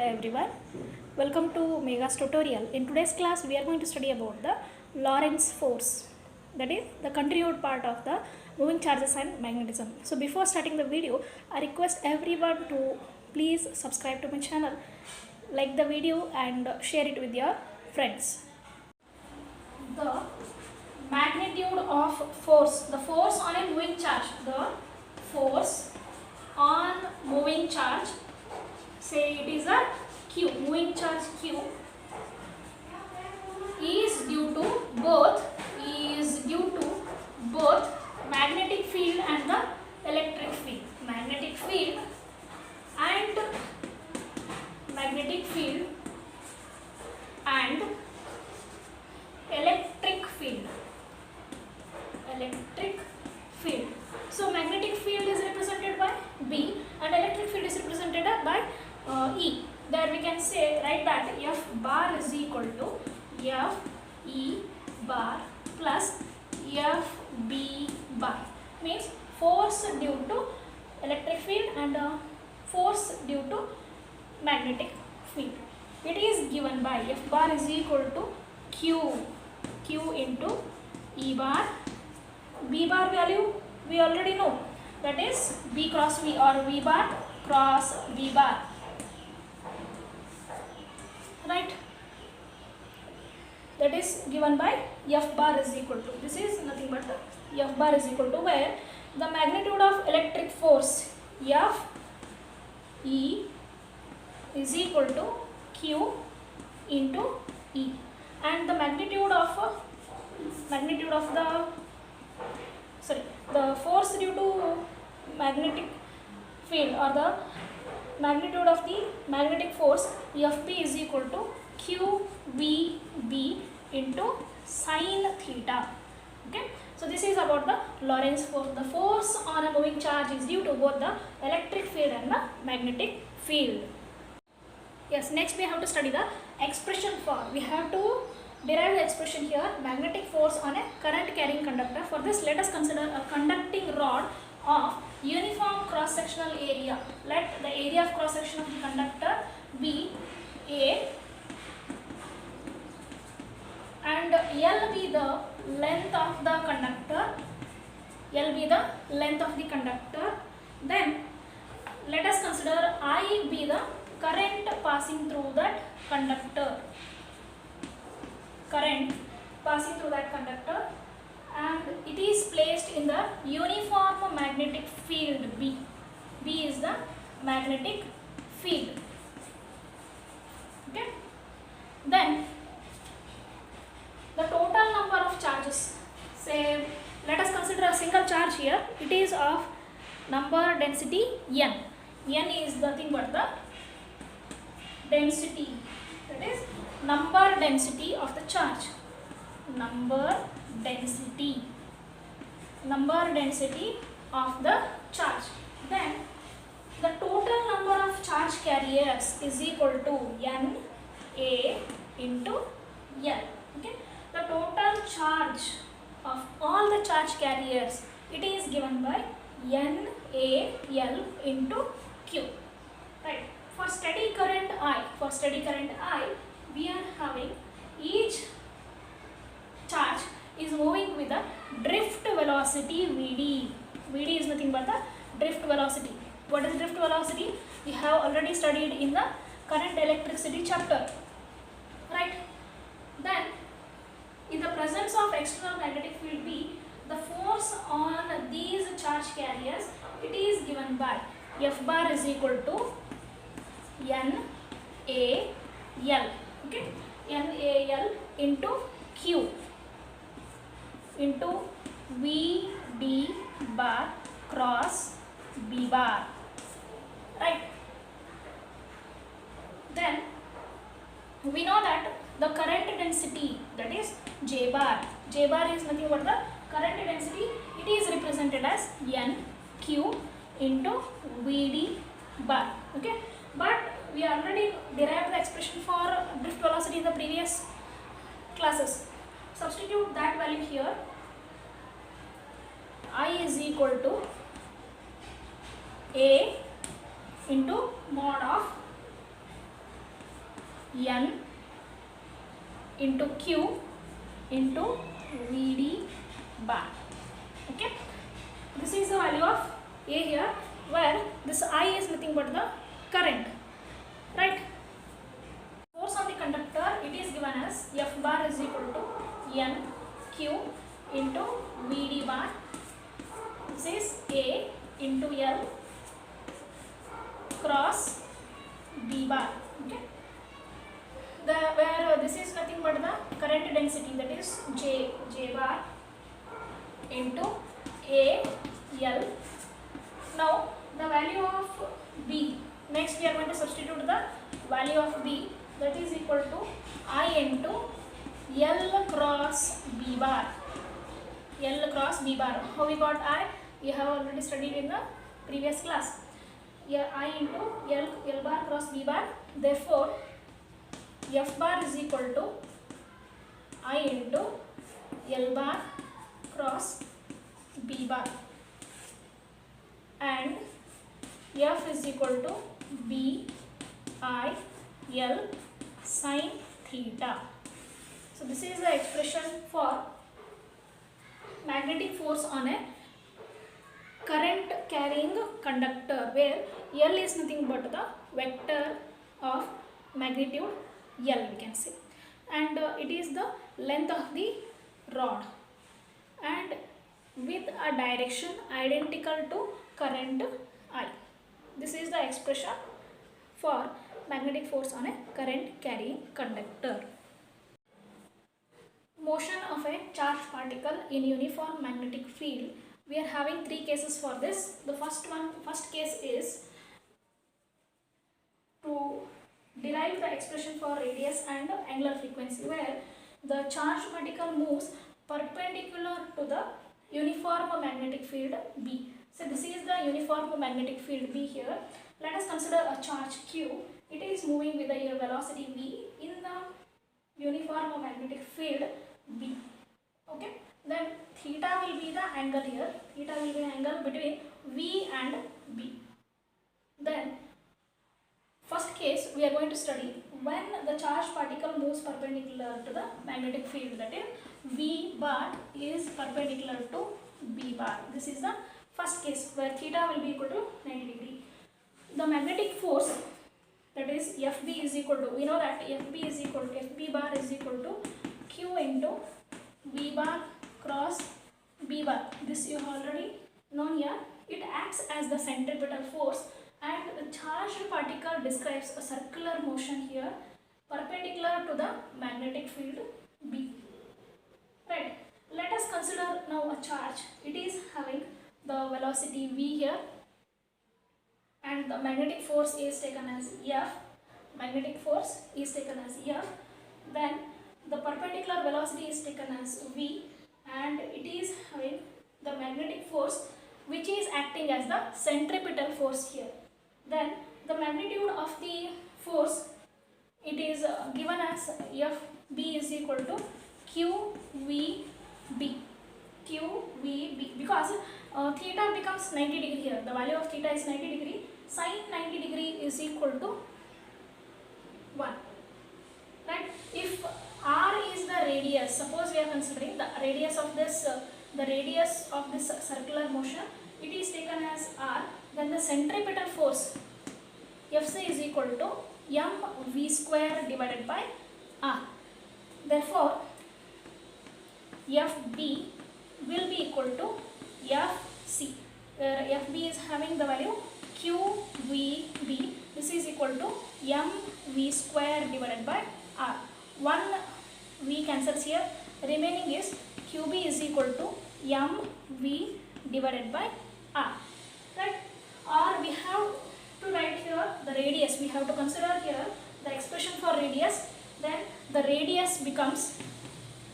Hello everyone, welcome to Mega's tutorial. In today's class we are going to study about the Lorentz force, that is the continued part of the moving charges and magnetism. So before starting the video, I request everyone to please subscribe to my channel, like the video and share it with your friends. The magnitude of force, the force on a moving charge, the force on moving charge, say it is a Q, moving charge Q, is due to both magnetic field and the electric field. Magnetic field and electric field. So magnetic field is represented by B and electric field is represented by E. There we can say, write that F bar is equal to F E bar plus F B bar, means force due to electric field and force due to magnetic field. It is given by F bar is equal to Q into E bar. B bar value we already know, that is B cross V or V bar cross V bar, right? That is given by F bar is equal to, this is nothing but F bar is equal to, where the magnitude of electric force F E is equal to Q into E, and the the force due to magnetic field or the magnitude of the magnetic force Fp is equal to QVB into sine theta. Okay, so this is about the Lorentz force. The force on a moving charge is due to both the electric field and the magnetic field. Yes, next we have to study the expression for, we have to derive the expression here, magnetic force on a current carrying conductor. For this, let us consider a conducting rod of uniform cross sectional area. Let the area of cross section of the conductor be A and L be the length of the conductor. Then let us consider I be the current passing through that conductor. And it is placed in the uniform magnetic field B. B is the magnetic field. Okay. Then the total number of charges, say let us consider a single charge here. It is of number density N. N is nothing but the density, that is number density of the charge. Number density of the charge. Then the total number of charge carriers is equal to N A into L. Okay, the total charge of all the charge carriers, it is given by N A L into Q, right? For steady current I, we are having each charge is moving with a drift velocity Vd. Vd is nothing but the drift velocity. What is drift velocity? We have already studied in the current electricity chapter, right? Then in the presence of external magnetic field B, the force on these charge carriers, it is given by F bar is equal to N A L. Okay, NaL into Q into Vd bar cross B bar, right? Then we know that the current density, that is J bar is nothing but the current density. It is represented as NQ into Vd bar. Okay, but we already derived the expression for drift velocity in the previous classes. Substitute that value here. I is equal to A into mod of N into Q into Vd bar. Okay, this is the value of A here, where this I is nothing but the current, right? Force on the conductor, it is given as F bar is equal to N Q into Vd bar. This is A into L cross B bar. Okay, where this is nothing but the current density, that is J bar into A L. Now the value of B, next we are going to substitute the value of B, that is equal to I into L cross B bar. L cross B bar. How we got I? We have already studied in the previous class. Here I into L bar cross B bar. Therefore, F bar is equal to I into L bar cross B bar, and F is equal to B I L sin theta. So this is the expression for magnetic force on a current carrying conductor, where L is nothing but the vector of magnitude L, we can say, and it is the length of the rod, and with a direction identical to current I. This is the expression for magnetic force on a current carrying conductor. Motion of a charged particle in uniform magnetic field. We are having three cases for this. The first case is to derive the expression for radius and angular frequency, where the charged particle moves perpendicular to the uniform magnetic field B. So this is the uniform magnetic field B here. Let us consider a charge Q. It is moving with a velocity V in the uniform magnetic field B. Okay, then theta will be the angle here. Theta will be the angle between V and B. Then first case we are going to study when the charged particle moves perpendicular to the magnetic field, that is V bar is perpendicular to B bar. This is the first case where theta will be equal to 90 degree. The magnetic force, that is Fb is equal to, we know that Fb bar is equal to Q into V bar cross B bar. This you have already known here. It acts as the centripetal force, and the charged particle describes a circular motion here perpendicular to the magnetic field B. Right. Let us consider now a charge. It is having the velocity V here, and the magnetic force is taken as F. Magnetic force is taken as F. Then the perpendicular velocity is taken as V, and it is having the magnetic force which is acting as the centripetal force here. Then the magnitude of the force, it is given as Fb is equal to QVB. QVB, because theta becomes 90 degree here. The value of theta is 90 degree. Sin 90 degree is equal to 1. Right? If R is the radius, suppose we are considering the radius of this circular motion, it is taken as R, then the centripetal force Fc is equal to mv square divided by R. Therefore, Fb will be equal to Fc, where Fb is having the value QVB. This is equal to mv square divided by R. 1 V cancels here, remaining is QB is equal to mv divided by R. Right? Or we have to write here the radius. We have to consider here the expression for radius. Then the radius becomes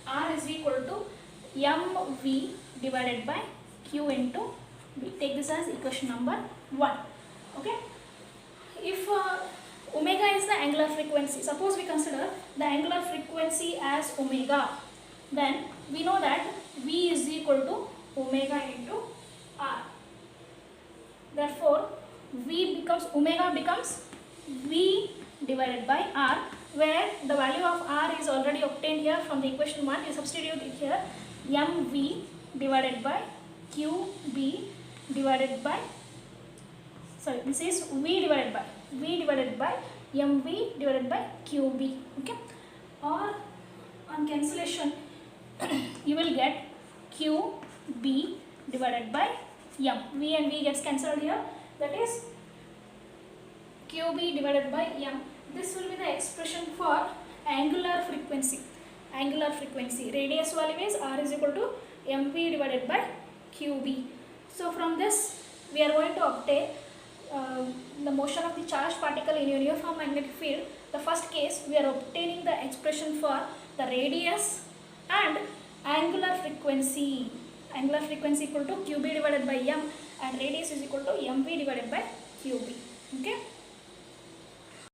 R is equal to mv divided by Q into B. Take this as equation number 1. Okay. If omega is the angular frequency, suppose we consider the angular frequency as omega, then we know that V is equal to omega into R. Therefore, omega becomes V divided by R. where the value of r is already obtained here from the equation 1. You substitute it here, mv divided by qb divided by, sorry, this is v divided by mv divided by qb. Okay, or on cancellation you will get qb divided by m. V and v gets cancelled here, that is qb divided by m. This will be the expression for angular frequency. Radius value is r is equal to mv divided by qb. So from this we are going to obtain the motion of the charged particle in a uniform magnetic field. The first case we are obtaining the expression for the radius and angular frequency. Angular frequency equal to qb divided by m and radius is equal to mv divided by qb. Okay.